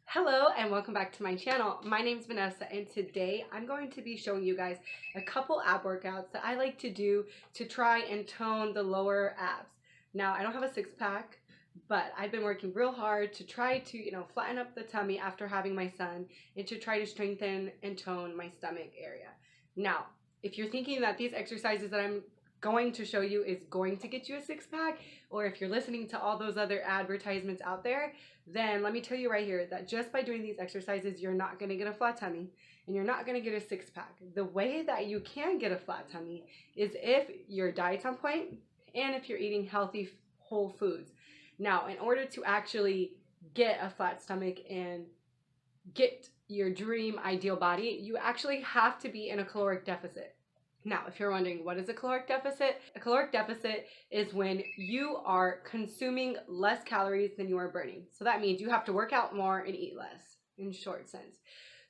Hello and welcome back to my channel. My name is Vanessa and today I'm going to be showing you guys a couple ab workouts that I like to do to try and tone the lower abs. Now I don't have a six-pack, but I've been working real hard to try to, flatten up the tummy after having my son and to try to strengthen and tone my stomach area. Now, if you're thinking that these exercises that I'm going to show you is going to get you a six-pack, or if you're listening to all those other advertisements out there, then let me tell you right here that just by doing these exercises, you're not going to get a flat tummy and you're not going to get a six-pack. The way that you can get a flat tummy is if your diet's on point and if you're eating healthy whole foods. Now, in order to actually get a flat stomach and get your dream ideal body, you actually have to be in a caloric deficit. Now, if you're wondering what is a caloric deficit is when you are consuming less calories than you are burning. So that means you have to work out more and eat less, in short sense.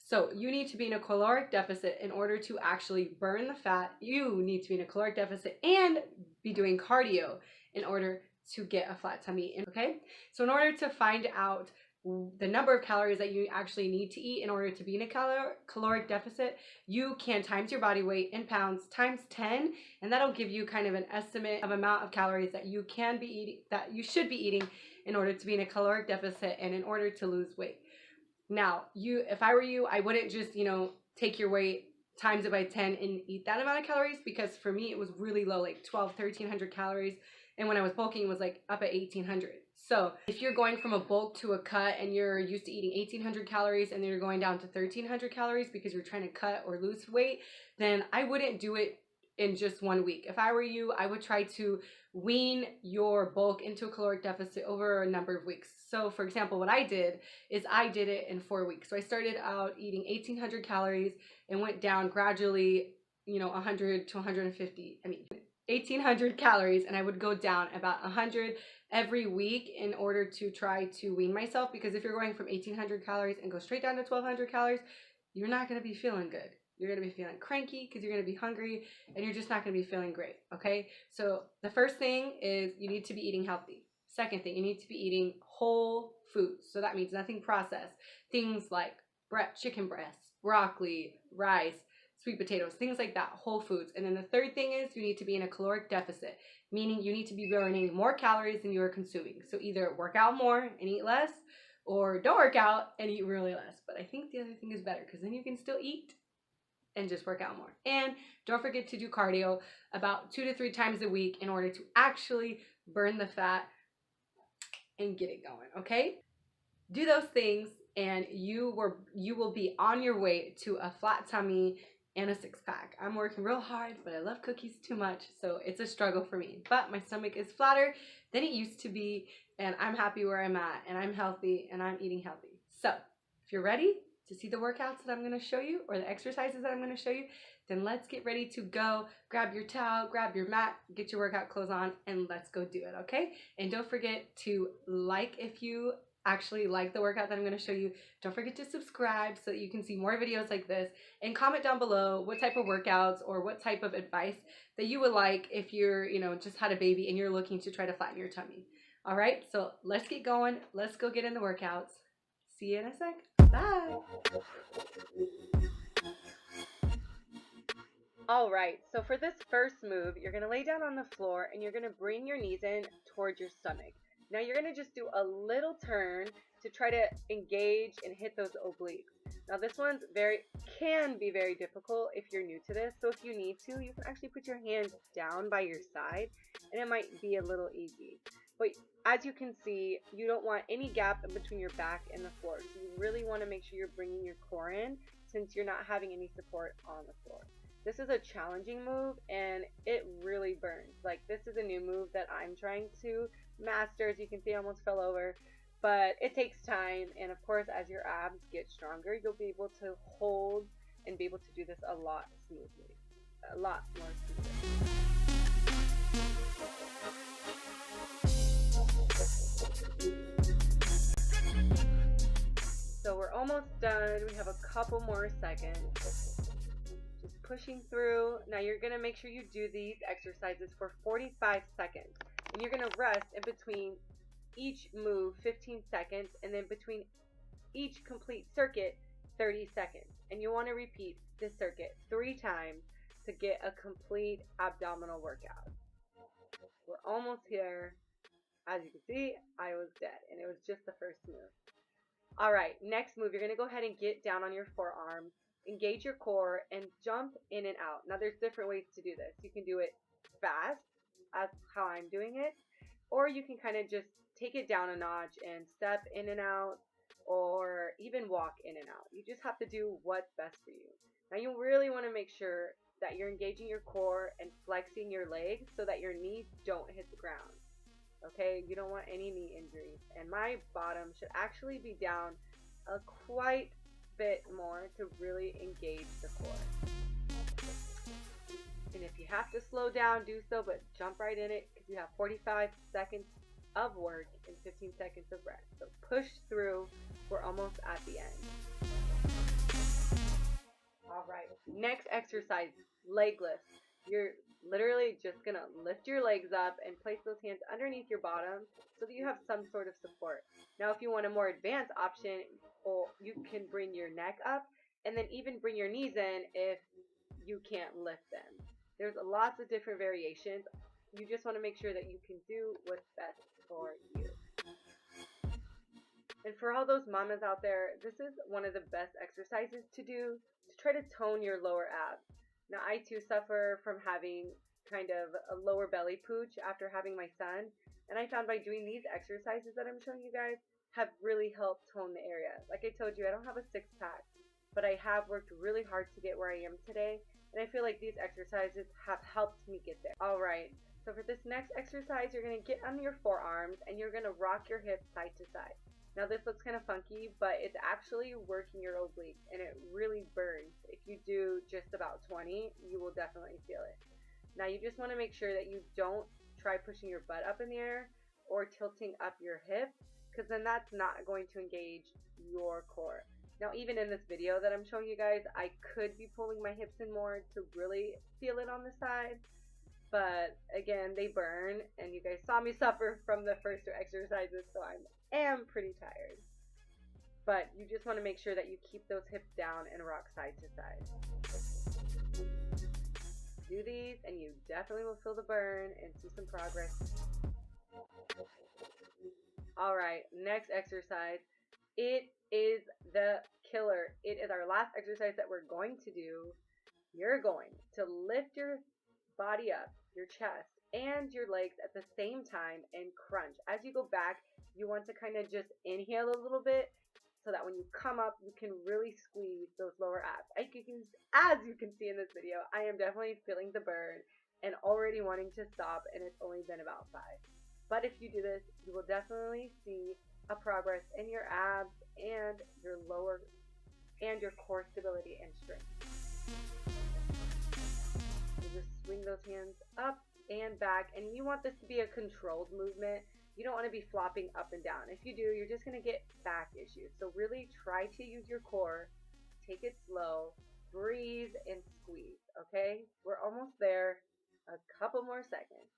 So you need to be in a caloric deficit in order to actually burn the fat. You need to be in a caloric deficit and be doing cardio in order to get a flat tummy, okay? So in order to find out the number of calories that you actually need to eat in order to be in a caloric deficit, you can times your body weight in pounds times 10, and that'll give you kind of an estimate of amount of calories that you can be eating, that you should be eating in order to be in a caloric deficit and in order to lose weight. Now, if I were you, I wouldn't just, take your weight times it by 10 and eat that amount of calories, because for me it was really low, like 1,300 calories, and when I was bulking it was like up at 1,800. So if you're going from a bulk to a cut and you're used to eating 1,800 calories and then you're going down to 1,300 calories because you're trying to cut or lose weight, then I wouldn't do it in just 1 week. If I were you, I would try to wean your bulk into a caloric deficit over a number of weeks. So for example, what I did is I did it in 4 weeks. So I started out eating 1,800 calories and went down gradually, 100 to 150. 1,800 calories, and I would go down about 100 every week in order to try to wean myself, because if you're going from 1,800 calories and go straight down to 1,200 calories, you're not going to be feeling good. You're going to be feeling cranky because you're going to be hungry and you're just not going to be feeling great, okay? So the first thing is you need to be eating healthy. Second thing, you need to be eating whole foods. So that means nothing processed. Things like chicken breasts, broccoli, rice, sweet potatoes, things like that, whole foods. And then the third thing is you need to be in a caloric deficit, meaning you need to be burning more calories than you are consuming. So either work out more and eat less, or don't work out and eat really less. But I think the other thing is better, because then you can still eat and just work out more. And don't forget to do cardio about 2 to 3 times a week in order to actually burn the fat and get it going, okay? Do those things and you will be on your way to a flat tummy and a six-pack. I'm working real hard, but I love cookies too much, so it's a struggle for me. But my stomach is flatter than it used to be, and I'm happy where I'm at, and I'm healthy, and I'm eating healthy. So if you're ready to see the workouts that I'm going to show you, or the exercises that I'm going to show you, then let's get ready to go. Grab your towel, grab your mat, get your workout clothes on, and let's go do it, okay? And don't forget to like if you actually like the workout that I'm going to show you. Don't forget to subscribe so that you can see more videos like this, and comment down below what type of workouts or what type of advice that you would like if you're, just had a baby and you're looking to try to flatten your tummy. All right, so let's get going. Let's go get in the workouts. See you in a sec. Bye. All right, so for this first move, you're going to lay down on the floor and you're going to bring your knees in towards your stomach. Now you're going to just do a little turn to try to engage and hit those obliques. Now this one's can be very difficult if you're new to this, so if you need to, you can actually put your hands down by your side and it might be a little easy. But as you can see, you don't want any gap in between your back and the floor, so you really want to make sure you're bringing your core in since you're not having any support on the floor. This is a challenging move and it really burns. Like, this is a new move that I'm trying to master. As you can see, I almost fell over, but it takes time, and of course as your abs get stronger, you'll be able to hold and be able to do this a lot smoothly, a lot more smoothly. So we're almost done. We have a couple more seconds. Just pushing through. Now you're going to make sure you do these exercises for 45 seconds. And you're going to rest in between each move 15 seconds, and then between each complete circuit 30 seconds. And you want to repeat this circuit 3 times to get a complete abdominal workout. We're almost here. As you can see, I was dead, and it was just the first move. All right, next move, you're going to go ahead and get down on your forearms, engage your core, and jump in and out. Now, there's different ways to do this. You can do it fast, as how I'm doing it, or you can kind of just take it down a notch and step in and out, or even walk in and out. You just have to do what's best for you. Now, you really want to make sure that you're engaging your core and flexing your legs so that your knees don't hit the ground. Okay, you don't want any knee injuries. And my bottom should actually be down a quite bit more to really engage the core. And if you have to slow down, do so, but jump right in it because you have 45 seconds of work and 15 seconds of rest. So push through. We're almost at the end. All right, next exercise, leg lifts. You're literally just going to lift your legs up and place those hands underneath your bottom so that you have some sort of support. Now, if you want a more advanced option, you can bring your neck up and then even bring your knees in if you can't lift them. There's lots of different variations. You just want to make sure that you can do what's best for you. And for all those mamas out there, this is one of the best exercises to do to try to tone your lower abs. Now, I too suffer from having kind of a lower belly pooch after having my son, and I found by doing these exercises that I'm showing you guys have really helped tone the area. Like I told you, I don't have a six-pack, but I have worked really hard to get where I am today, and I feel like these exercises have helped me get there. All right, so for this next exercise, you're going to get on your forearms, and you're going to rock your hips side to side. Now, this looks kind of funky, but it's actually working your obliques, and it really burns. If you do just about 20, you will definitely feel it. Now, you just want to make sure that you don't try pushing your butt up in the air or tilting up your hip, because then that's not going to engage your core. Now, even in this video that I'm showing you guys, I could be pulling my hips in more to really feel it on the side. But again, they burn, and you guys saw me suffer from the first 2 exercises, so I am pretty tired. But you just want to make sure that you keep those hips down and rock side to side. Do these, and you definitely will feel the burn and see some progress. All right, next exercise. It is the killer. It is our last exercise that we're going to do. You're going to lift your body up, your chest, and your legs at the same time and crunch. As you go back, you want to kind of just inhale a little bit so that when you come up, you can really squeeze those lower abs. As you can see in this video, I am definitely feeling the burn and already wanting to stop, and it's only been about 5. But if you do this, you will definitely see a progress in your abs and your lower and your core stability and strength. Just swing those hands up and back, and you want this to be a controlled movement. You don't want to be flopping up and down. If you do, you're just going to get back issues. So really try to use your core. Take it slow, breathe, and squeeze. Okay, we're almost there. A couple more seconds.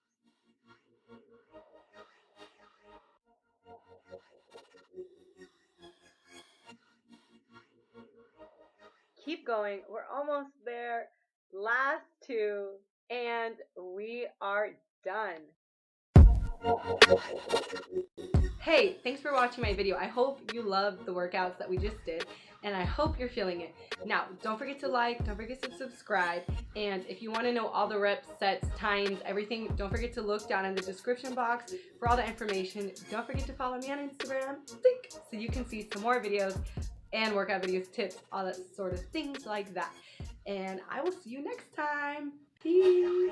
Keep going. We're almost there. Last 2, and we are done. Hey, thanks for watching my video. I hope you loved the workouts that we just did, and I hope you're feeling it. Now, don't forget to like, don't forget to subscribe, and if you want to know all the reps, sets, times, everything, don't forget to look down in the description box for all the information. Don't forget to follow me on Instagram, so you can see some more videos and workout videos, tips, all that sort of things like that. And I will see you next time. Peace.